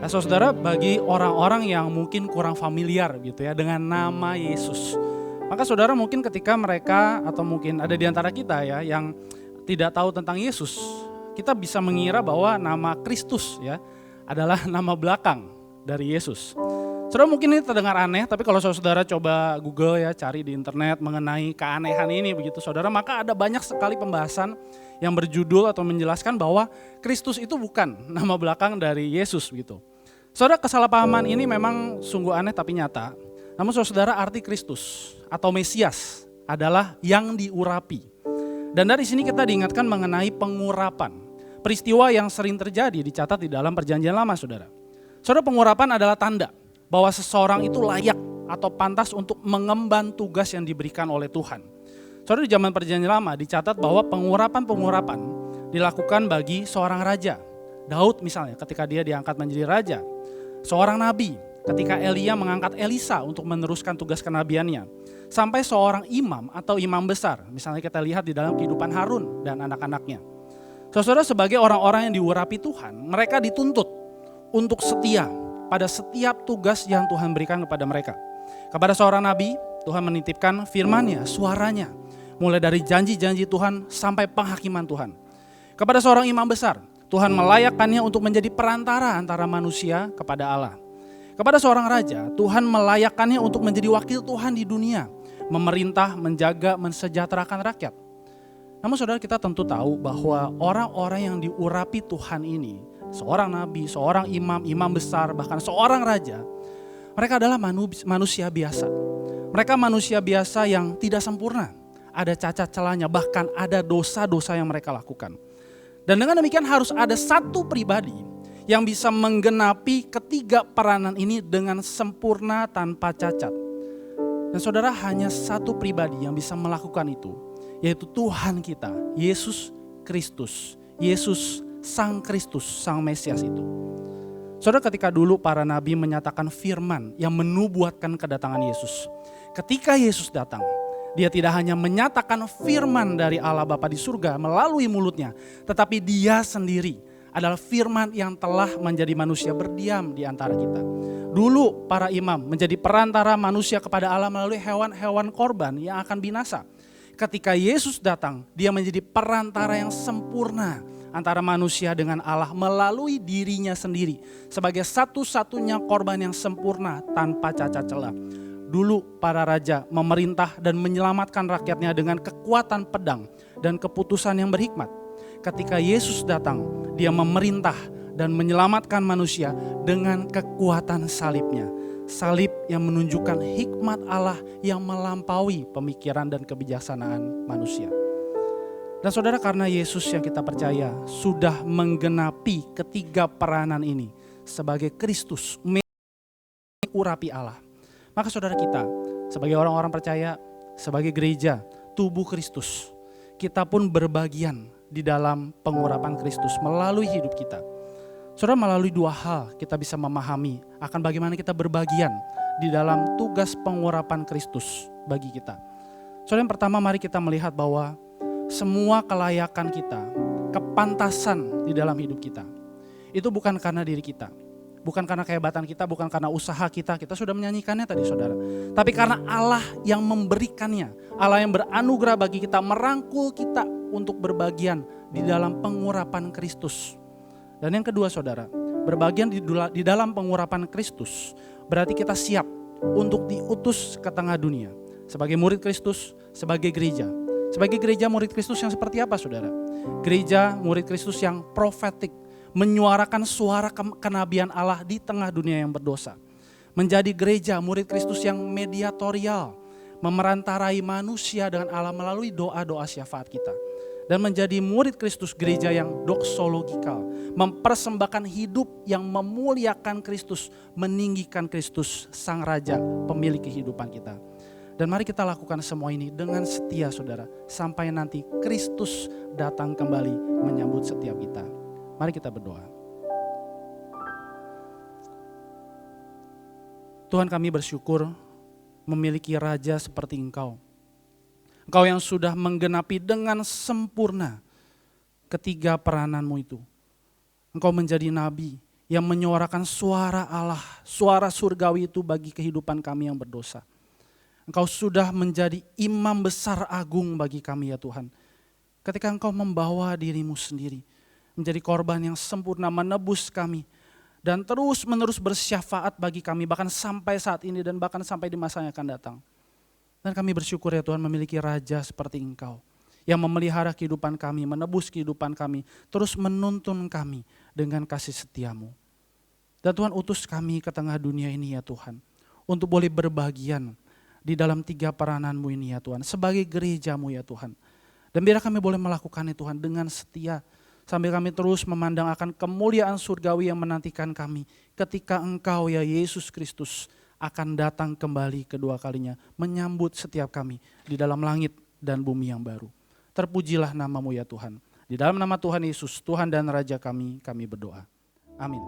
Nah, saudara, bagi orang-orang yang mungkin kurang familiar gitu ya dengan nama Yesus, maka saudara mungkin ketika mereka atau mungkin ada di antara kita ya yang tidak tahu tentang Yesus, kita bisa mengira bahwa nama Kristus ya adalah nama belakang dari Yesus. Saudara, mungkin ini terdengar aneh, tapi kalau saudara coba Google ya, cari di internet mengenai keanehan ini begitu saudara, maka ada banyak sekali pembahasan yang berjudul atau menjelaskan bahwa Kristus itu bukan nama belakang dari Yesus begitu. Saudara, kesalahpahaman ini memang sungguh aneh tapi nyata. Namun saudara, arti Kristus atau Mesias adalah yang diurapi. Dan dari sini kita diingatkan mengenai pengurapan. Peristiwa yang sering terjadi dicatat di dalam Perjanjian Lama, saudara. Saudara, pengurapan adalah tanda bahwa seseorang itu layak atau pantas untuk mengemban tugas yang diberikan oleh Tuhan. Saudara, di zaman Perjanjian Lama dicatat bahwa pengurapan dilakukan bagi seorang raja. Daud misalnya ketika dia diangkat menjadi raja. Seorang nabi ketika Elia mengangkat Elisa untuk meneruskan tugas kenabiannya. Sampai seorang imam atau imam besar, misalnya kita lihat di dalam kehidupan Harun dan anak-anaknya. Saudara, sebagai orang-orang yang diurapi Tuhan, mereka dituntut untuk setia pada setiap tugas yang Tuhan berikan kepada mereka. Kepada seorang nabi, Tuhan menitipkan firman-Nya, suaranya, mulai dari janji-janji Tuhan sampai penghakiman Tuhan. Kepada seorang imam besar, Tuhan melayakkannya untuk menjadi perantara antara manusia kepada Allah. Kepada seorang raja, Tuhan melayakkannya untuk menjadi wakil Tuhan di dunia, memerintah, menjaga, mensejahterakan rakyat. Namun saudara, kita tentu tahu bahwa orang-orang yang diurapi Tuhan ini, seorang nabi, seorang imam, imam besar, bahkan seorang raja, mereka adalah manusia biasa. Mereka manusia biasa yang tidak sempurna, ada cacat celahnya, bahkan ada dosa-dosa yang mereka lakukan. Dan dengan demikian harus ada satu pribadi yang bisa menggenapi ketiga peranan ini dengan sempurna tanpa cacat. Dan saudara, hanya satu pribadi yang bisa melakukan itu, yaitu Tuhan kita, Yesus Kristus. Yesus Sang Kristus, Sang Mesias itu. Saudara, ketika dulu para nabi menyatakan firman yang menubuatkan kedatangan Yesus. Ketika Yesus datang, dia tidak hanya menyatakan firman dari Allah Bapa di surga melalui mulutnya, tetapi dia sendiri adalah firman yang telah menjadi manusia berdiam di antara kita. Dulu para imam menjadi perantara manusia kepada Allah melalui hewan-hewan korban yang akan binasa. Ketika Yesus datang, dia menjadi perantara yang sempurna antara manusia dengan Allah melalui dirinya sendiri sebagai satu-satunya korban yang sempurna tanpa cacat celah. Dulu para raja memerintah dan menyelamatkan rakyatnya dengan kekuatan pedang dan keputusan yang berhikmat. Ketika Yesus datang, dia memerintah dan menyelamatkan manusia dengan kekuatan salibnya. Salib yang menunjukkan hikmat Allah yang melampaui pemikiran dan kebijaksanaan manusia. Dan saudara, karena Yesus yang kita percaya sudah menggenapi ketiga peranan ini sebagai Kristus, urapi Allah. Maka saudara, kita sebagai orang-orang percaya, sebagai gereja, tubuh Kristus, kita pun berbagian di dalam pengurapan Kristus melalui hidup kita. Saudara, melalui dua hal kita bisa memahami akan bagaimana kita berbagian di dalam tugas pengurapan Kristus bagi kita. Saudara, yang pertama, mari kita melihat bahwa semua kelayakan kita, kepantasan di dalam hidup kita, itu bukan karena diri kita, bukan karena kehebatan kita, bukan karena usaha kita sudah menyanyikannya tadi saudara. Tapi karena Allah yang memberikannya, Allah yang beranugerah bagi kita, merangkul kita untuk berbagian di dalam pengurapan Kristus. Dan yang kedua saudara, berbagian di dalam pengurapan Kristus berarti kita siap untuk diutus ke tengah dunia sebagai murid Kristus, sebagai gereja. Sebagai gereja murid Kristus yang seperti apa saudara? Gereja murid Kristus yang profetik, menyuarakan suara kenabian Allah di tengah dunia yang berdosa. Menjadi gereja murid Kristus yang mediatorial, memerantarai manusia dengan Allah melalui doa-doa syafaat kita. Dan menjadi murid Kristus, gereja yang doksologikal, mempersembahkan hidup yang memuliakan Kristus, meninggikan Kristus, Sang Raja, pemilik kehidupan kita. Dan mari kita lakukan semua ini dengan setia saudara, sampai nanti Kristus datang kembali menyambut setiap kita. Mari kita berdoa. Tuhan, kami bersyukur memiliki Raja seperti Engkau. Engkau yang sudah menggenapi dengan sempurna ketiga perananmu itu. Engkau menjadi nabi yang menyuarakan suara Allah, suara surgawi itu bagi kehidupan kami yang berdosa. Engkau sudah menjadi imam besar agung bagi kami ya Tuhan. Ketika Engkau membawa dirimu sendiri, menjadi korban yang sempurna menebus kami, dan terus menerus bersyafaat bagi kami, bahkan sampai saat ini dan bahkan sampai di masa yang akan datang. Dan kami bersyukur ya Tuhan memiliki Raja seperti Engkau, yang memelihara kehidupan kami, menebus kehidupan kami, terus menuntun kami dengan kasih setia-Mu. Dan Tuhan utus kami ke tengah dunia ini ya Tuhan, untuk boleh berbagian di dalam 3 peranan-Mu ini ya Tuhan, sebagai gereja-Mu ya Tuhan. Dan biar kami boleh melakukannya Tuhan dengan setia, sambil kami terus memandang akan kemuliaan surgawi yang menantikan kami, ketika Engkau ya Yesus Kristus akan datang kembali kedua kalinya, menyambut setiap kami di dalam langit dan bumi yang baru. Terpujilah nama-Mu ya Tuhan. Di dalam nama Tuhan Yesus, Tuhan dan Raja kami berdoa. Amin.